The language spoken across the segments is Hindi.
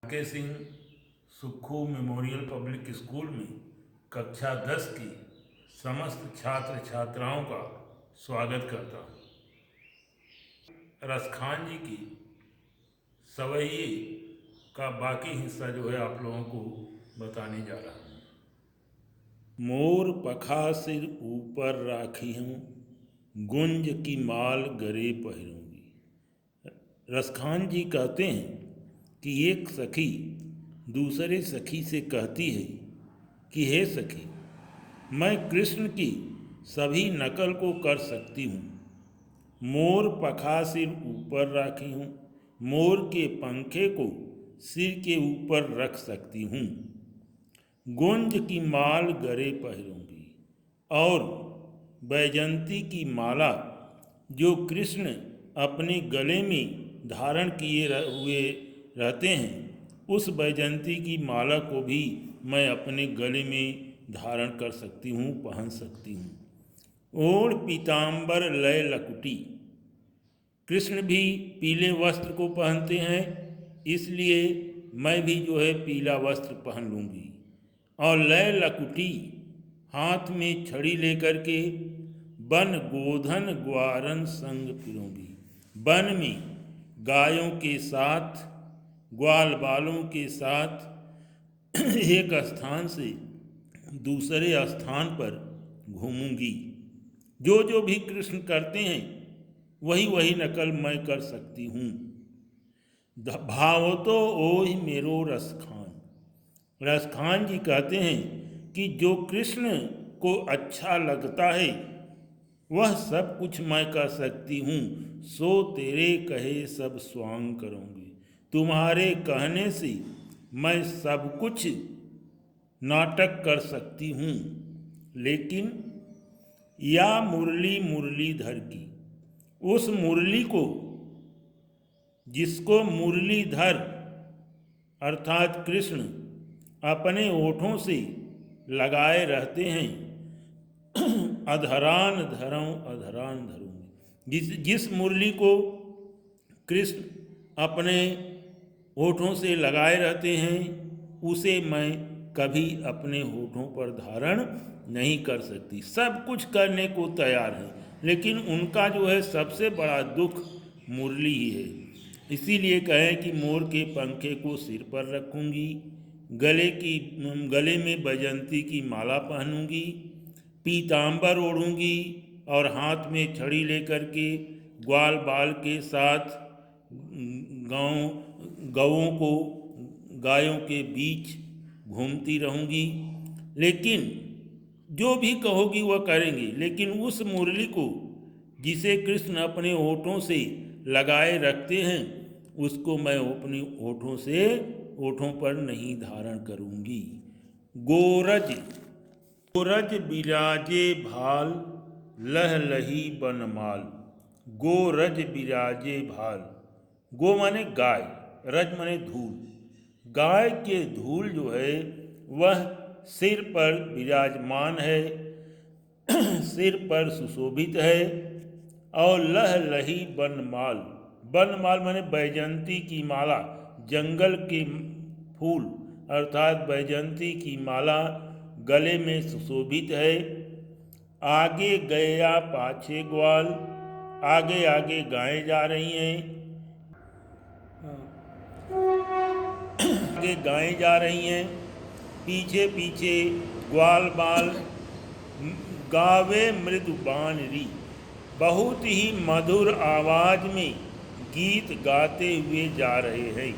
के Singh Sukhu memorial public school में कक्षा 10 की समस्त छात्र छात्राओं का स्वागत करता हूँ। रसखान जी की सवैये का बाकी हिस्सा जो है आप लोगों को बताने जा रहा हूँ। मोर पखा सिर ऊपर राखी हूँ, गुंज की माल गरे पहनूंगी। रसखान जी कहते हैं कि एक सखी दूसरे सखी से कहती है कि हे सखी, मैं कृष्ण की सभी नकल को कर सकती हूँ। मोर पखा सिर ऊपर राखी हूँ, मोर के पंखे को सिर के ऊपर रख सकती हूँ। गुंज की माल गले पहनूंगी और बैजंती की माला जो कृष्ण अपने गले में धारण किए हुए रहते हैं, उस बैजंती की माला को भी मैं अपने गले में धारण कर सकती हूँ, पहन सकती हूँ। ओढ़ पीताम्बर लय लकुटी, कृष्ण भी पीले वस्त्र को पहनते हैं, इसलिए मैं भी जो है पीला वस्त्र पहन लूँगी। और लय लकुटी, हाथ में छड़ी लेकर के वन गोधन ग्वारन संग फिरूंगी। वन में गायों के साथ, ग्वाल बालों के साथ एक स्थान से दूसरे स्थान पर घूमूंगी। जो जो भी कृष्ण करते हैं वही वही नकल मैं कर सकती हूँ। भाव तो ओहि मेरो रसखान। रसखान जी कहते हैं कि जो कृष्ण को अच्छा लगता है वह सब कुछ मैं कर सकती हूँ। सो तेरे कहे सब स्वांग करूँगी। तुम्हारे कहने से मैं सब कुछ नाटक कर सकती हूँ। लेकिन या मुरली मुरलीधर की, उस मुरली को जिसको मुरलीधर अर्थात कृष्ण अपने ओठों से लगाए रहते हैं, अधरान धरऊं अधरान धरूंगी। जिस मुरली को कृष्ण अपने होठों से लगाए रहते हैं उसे मैं कभी अपने होठों पर धारण नहीं कर सकती। सब कुछ करने को तैयार है, लेकिन उनका जो है सबसे बड़ा दुख मुरली ही है। इसीलिए कहें कि मोर के पंखे को सिर पर रखूंगी, गले में बैजंती की माला पहनूंगी, पीताम्बर ओढ़ूंगी और हाथ में छड़ी लेकर के ग्वाल बाल के साथ गौों को गायों के बीच घूमती रहूंगी। लेकिन जो भी कहोगी वह करेंगे, लेकिन उस मुरली को जिसे कृष्ण अपने होठों से लगाए रखते हैं उसको मैं अपने होठों पर नहीं धारण करूंगी। गोरज गोरज बिराजे भाल, लह लही बनमाल। गोरज बिराजे भाल, गो माने गाय, रज माने धूल। गाय के धूल जो है वह सिर पर विराजमान है, सिर पर सुशोभित है। और लह लही बनमाल, बनमाल माने बैजंती की माला, जंगल के फूल अर्थात बैजंती की माला गले में सुशोभित है। आगे गया पाछे ग्वाल, आगे आगे गायें जा रही हैं, आगे गायें जा रही हैं, पीछे पीछे ग्वाल बाल गावे मृदु बानरी। बहुत ही मधुर आवाज में गीत गाते हुए जा रहे हैं।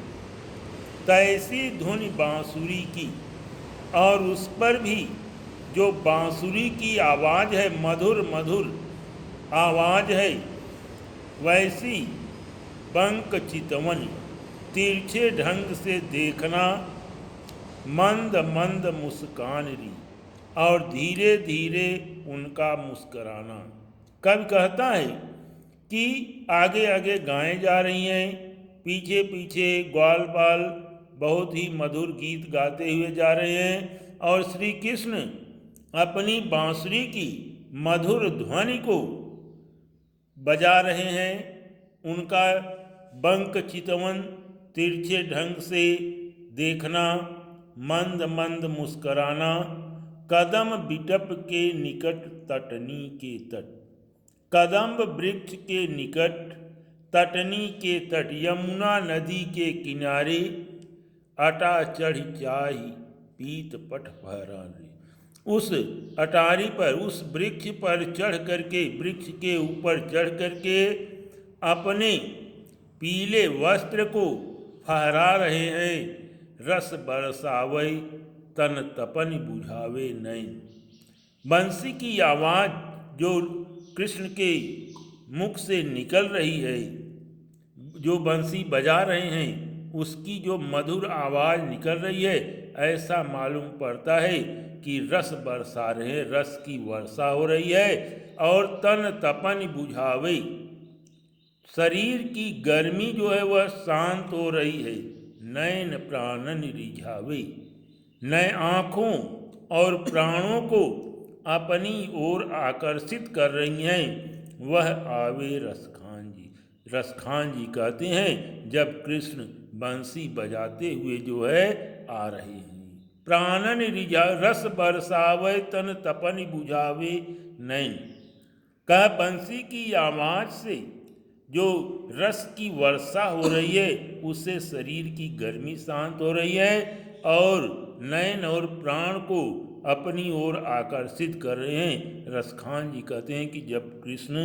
तैसी धुन बांसुरी की, और उस पर भी जो बांसुरी की आवाज़ है, मधुर मधुर आवाज़ है, वैसी पंक चितवन, तिरछे ढंग से देखना, मंद मंद मुस्कान री, और धीरे धीरे उनका मुस्कराना। कवि कहता है कि आगे आगे गायें जा रही हैं, पीछे पीछे ग्वाल बाल बहुत ही मधुर गीत गाते हुए जा रहे हैं, और श्री कृष्ण अपनी बांसुरी की मधुर ध्वनि को बजा रहे हैं। उनका बंक चितवन तिरछे ढंग से देखना, मंद मंद मुस्कराना, कदम बिटप के निकट तटनी के तट। कदम्ब वृक्ष के निकट तटनी के तट, यमुना नदी के किनारे, अटा चढ़ चाही पीत पट फहराने। उस अटारी पर, उस वृक्ष पर चढ़ करके, वृक्ष के ऊपर चढ़ करके अपने पीले वस्त्र को फहरा रहे हैं। रस बरसावे तन तपन बुझावे नैन। बंसी की आवाज़ जो कृष्ण के मुख से निकल रही है, जो बंसी बजा रहे हैं उसकी जो मधुर आवाज़ निकल रही है, ऐसा मालूम पड़ता है कि रस बरसा रहे हैं, रस की वर्षा हो रही है। और तन तपन बुझावे, शरीर की गर्मी जो है वह शांत हो रही है। नयन प्राणन रिझावे, नए आँखों और प्राणों को अपनी ओर आकर्षित कर रही हैं। वह आवे रसखान जी। रसखान जी कहते हैं जब कृष्ण बंसी बजाते हुए जो है आ रहे हैं। प्राणन रिझा, रस बरसावे तन तपन बुझावे नैन। कह बंसी की आवाज़ से जो रस की वर्षा हो रही है उससे शरीर की गर्मी शांत हो रही है और नयन और प्राण को अपनी ओर आकर्षित कर रहे हैं। रसखान जी कहते हैं कि जब कृष्ण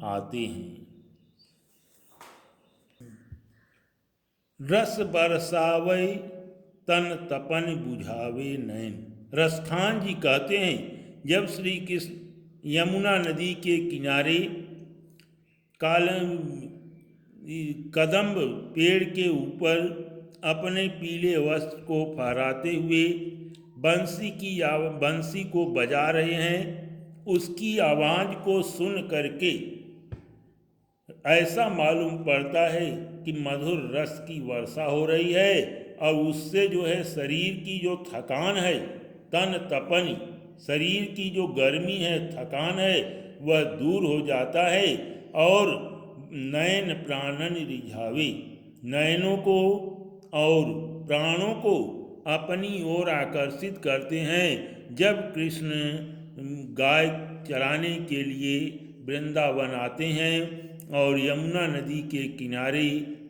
आते हैं। रस बरसावे तन तपन बुझावे नैन। रसखान जी कहते हैं जब श्री कृष्ण यमुना नदी के किनारे कदम्ब पेड़ के ऊपर अपने पीले वस्त्र को फहराते हुए बंसी को बजा रहे हैं, उसकी आवाज़ को सुन करके ऐसा मालूम पड़ता है कि मधुर रस की वर्षा हो रही है और उससे जो है शरीर की जो थकान है, तन तपन, शरीर की जो गर्मी है, थकान है, वह दूर हो जाता है। और नयन प्राणन रिझावे, नयनों को और प्राणों को अपनी ओर आकर्षित करते हैं। जब कृष्ण गाय चराने के लिए वृंदावन आते हैं और यमुना नदी के किनारे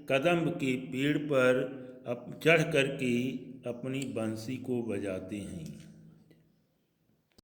कदम्ब के पेड़ पर चढ़ करके अपनी बंसी को बजाते हैं।